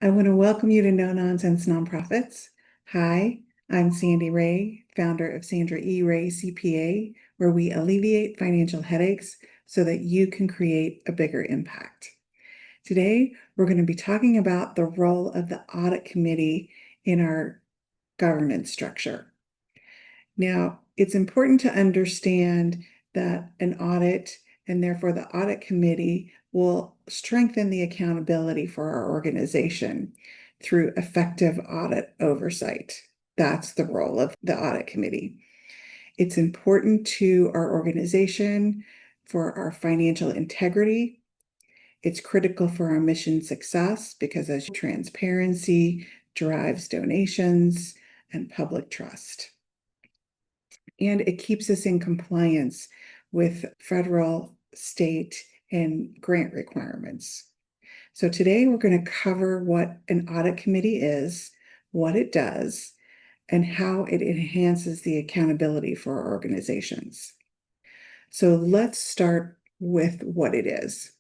I want to welcome you to No Nonsense Nonprofits. Hi, I'm Sandy Ray, founder of Sandra E. Ray CPA, where we alleviate financial headaches so that you can create a bigger impact. Today, we're going to be talking about the role of the audit committee in our governance structure. Now, it's important to understand that an audit and therefore the audit committee will strengthen the accountability for our organization through effective audit oversight. That's the role of the audit committee. It's important to our organization for our financial integrity. It's critical for our mission success because as transparency drives donations and public trust. And it keeps us in compliance with federal, state, and grant requirements. So today we're going to cover what an audit committee is, what it does, and how it enhances the accountability for our organizations. So let's start with what it is.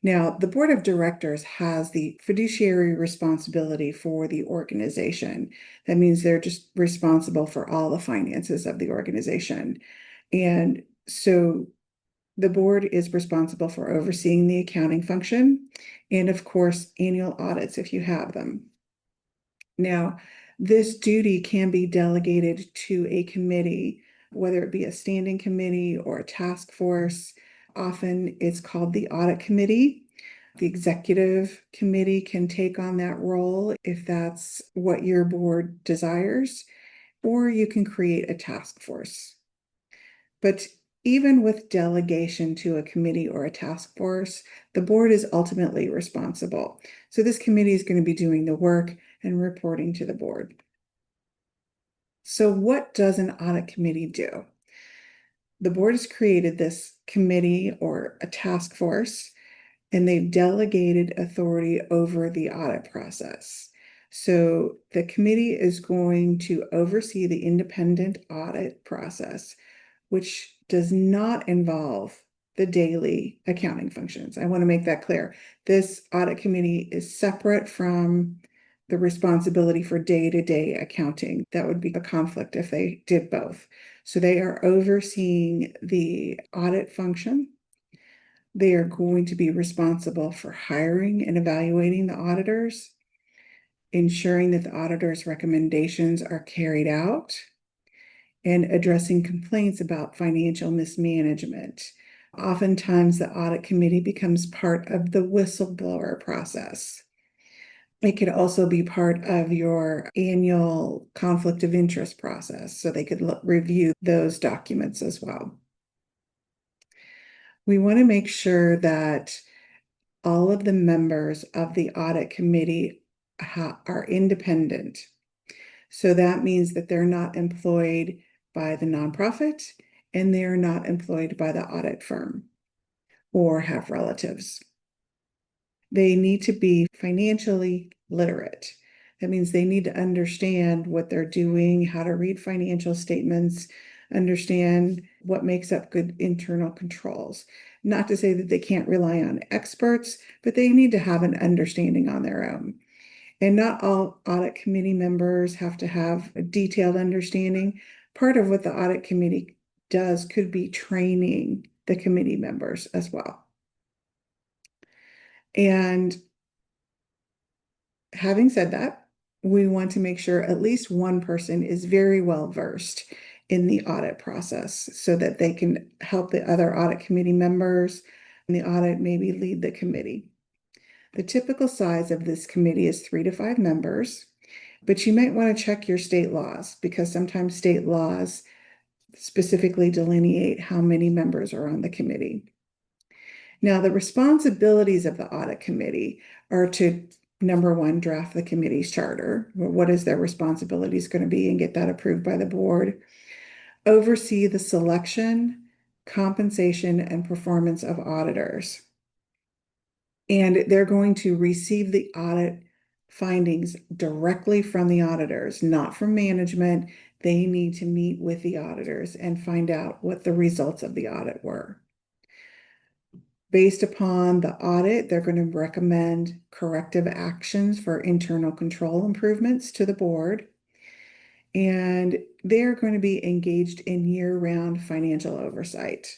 Now, the board of directors has the fiduciary responsibility for the organization. That means they're just responsible for all the finances of the organization. And so the board is responsible for overseeing the accounting function and, of course, annual audits if you have them. Now, this duty can be delegated to a committee, whether it be a standing committee or a task force. Often it's called the audit committee. The executive committee can take on that role if that's what your board desires, or you can create a task force. But even with delegation to a committee or a task force, the board is ultimately responsible. So this committee is going to be doing the work and reporting to the board. So what does an audit committee do? The board has created this committee or a task force, and they've delegated authority over the audit process. So the committee is going to oversee the independent audit process, which does not involve the daily accounting functions. I want to make that clear. This audit committee is separate from the responsibility for day-to-day accounting. That would be a conflict if they did both. So they are overseeing the audit function. They are going to be responsible for hiring and evaluating the auditors, ensuring that the auditors' recommendations are carried out, and addressing complaints about financial mismanagement. Oftentimes, the audit committee becomes part of the whistleblower process. It could also be part of your annual conflict of interest process, so they could review those documents as well. We want to make sure that all of the members of the audit committee are independent. So that means that they're not employed by the nonprofit and they're not employed by the audit firm or have relatives. They need to be financially literate. That means they need to understand what they're doing, how to read financial statements, understand what makes up good internal controls. Not to say that they can't rely on experts, but they need to have an understanding on their own. And not all audit committee members have to have a detailed understanding. Part of what the audit committee does could be training the committee members as well. And having said that, we want to make sure at least one person is very well versed in the audit process so that they can help the other audit committee members and the audit maybe lead the committee. The typical size of this committee is 3 to 5 members, but you might want to check your state laws because sometimes state laws specifically delineate how many members are on the committee. Now, the responsibilities of the audit committee are to, number one, draft the committee's charter. What is their responsibilities going to be and get that approved by the board? Oversee the selection, compensation, and performance of auditors. And they're going to receive the audit findings directly from the auditors, not from management. They need to meet with the auditors and find out what the results of the audit were. Based upon the audit, they're going to recommend corrective actions for internal control improvements to the board. And they're going to be engaged in year-round financial oversight.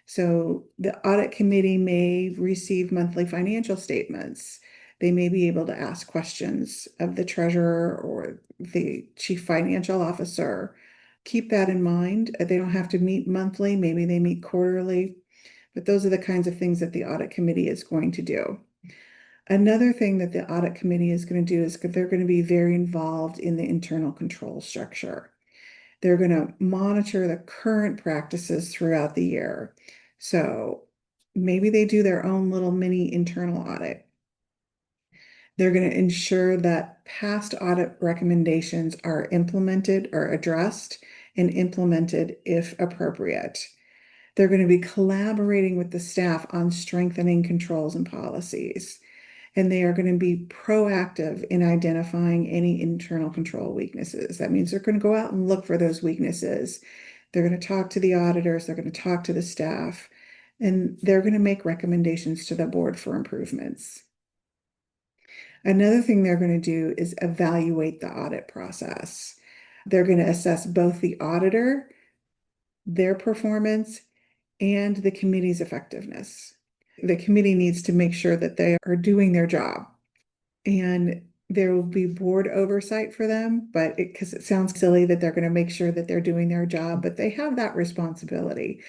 So the audit committee may receive monthly financial statements. They may be able to ask questions of the treasurer or the chief financial officer. Keep that in mind. They don't have to meet monthly, maybe they meet quarterly, but those are the kinds of things that the audit committee is going to do. Another thing that the audit committee is going to do is they're going to be very involved in the internal control structure. They're going to monitor the current practices throughout the year. So maybe they do their own little mini internal audit. They're going to ensure that past audit recommendations are implemented or addressed and implemented if appropriate. They're going to be collaborating with the staff on strengthening controls and policies. And they are going to be proactive in identifying any internal control weaknesses. That means they're going to go out and look for those weaknesses. They're going to talk to the auditors, they're going to talk to the staff, and they're going to make recommendations to the board for improvements. Another thing they're going to do is evaluate the audit process. They're going to assess both the auditor, their performance, and the committee's effectiveness. The committee needs to make sure that they are doing their job. And there will be board oversight for them, but because it sounds silly that they're going to make sure that they're doing their job, but they have that responsibility.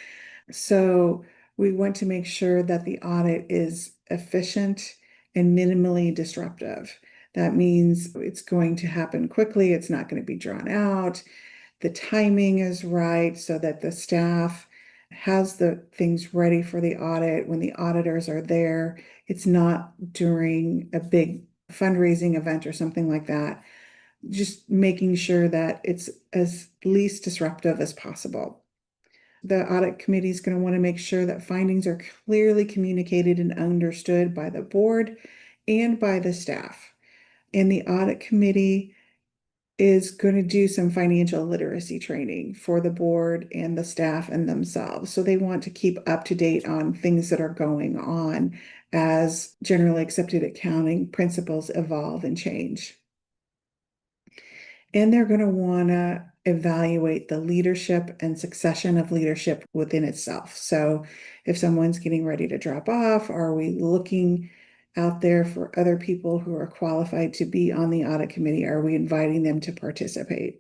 So we want to make sure that the audit is efficient and minimally disruptive. That means it's going to happen quickly, it's not going to be drawn out. The timing is right so that the staff has the things ready for the audit when the auditors are there. It's not during a big fundraising event or something like that. Just making sure that it's as least disruptive as possible. The audit committee is going to want to make sure that findings are clearly communicated and understood by the board and by the staff. And the audit committee is going to do some financial literacy training for the board and the staff and themselves. So they want to keep up to date on things that are going on as generally accepted accounting principles evolve and change. And they're going to want to evaluate the leadership and succession of leadership within itself. So if someone's getting ready to drop off, are we looking out there for other people who are qualified to be on the audit committee? Are we inviting them to participate?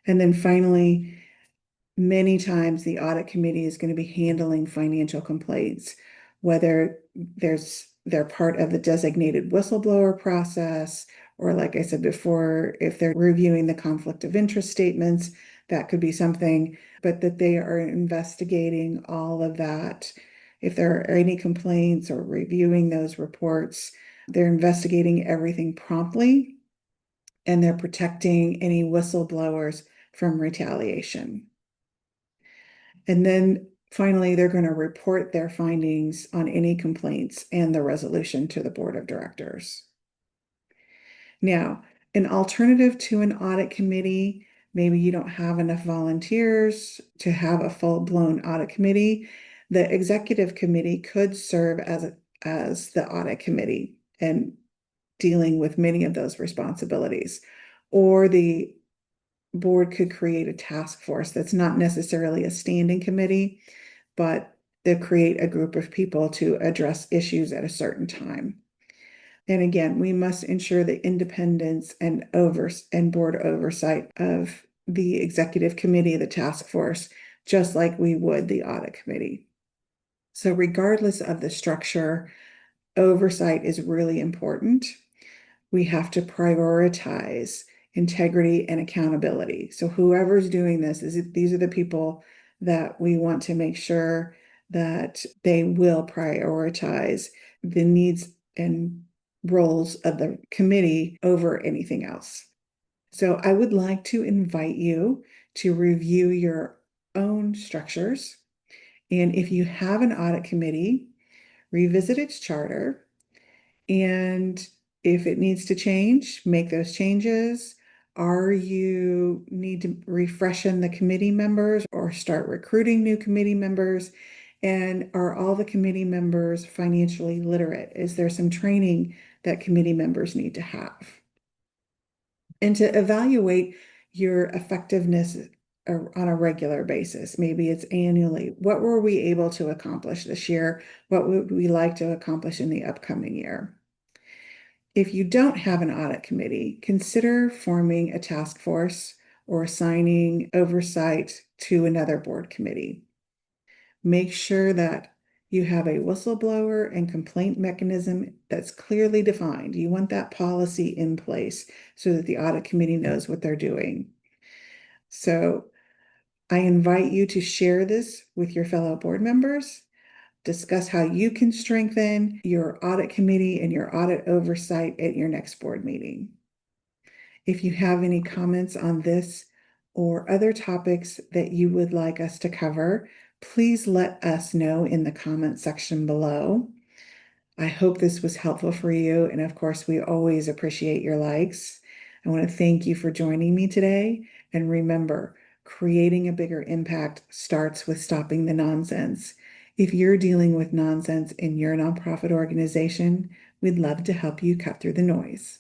And then finally, many times the audit committee is going to be handling financial complaints, whether they're part of the designated whistleblower process, or like I said before, if they're reviewing the conflict of interest statements, that could be something, but that they are investigating all of that. If there are any complaints or reviewing those reports, they're investigating everything promptly and they're protecting any whistleblowers from retaliation. And then finally, they're going to report their findings on any complaints and the resolution to the board of directors. Now, an alternative to an audit committee, maybe you don't have enough volunteers to have a full-blown audit committee. The executive committee could serve as the audit committee and dealing with many of those responsibilities. Or the board could create a task force that's not necessarily a standing committee, but they'll create a group of people to address issues at a certain time. And again, we must ensure the independence and board oversight of the executive committee, the task force, just like we would the audit committee. So regardless of the structure, oversight is really important. We have to prioritize integrity and accountability. So whoever's doing this, these are the people that we want to make sure that they will prioritize the needs and roles of the committee over anything else. So I would like to invite you to review your own structures. And if you have an audit committee, revisit its charter. And if it needs to change, make those changes. Are you need to refreshen the committee members or start recruiting new committee members? And are all the committee members financially literate? Is there some training that committee members need to have? And to evaluate your effectiveness on a regular basis, maybe it's annually. What were we able to accomplish this year? What would we like to accomplish in the upcoming year? If you don't have an audit committee, consider forming a task force or assigning oversight to another board committee. Make sure that you have a whistleblower and complaint mechanism that's clearly defined. You want that policy in place so that the audit committee knows what they're doing. So I invite you to share this with your fellow board members. Discuss how you can strengthen your audit committee and your audit oversight at your next board meeting. If you have any comments on this or other topics that you would like us to cover, please let us know in the comment section below. I hope this was helpful for you. And of course, we always appreciate your likes. I want to thank you for joining me today. And remember, creating a bigger impact starts with stopping the nonsense. If you're dealing with nonsense in your nonprofit organization, we'd love to help you cut through the noise.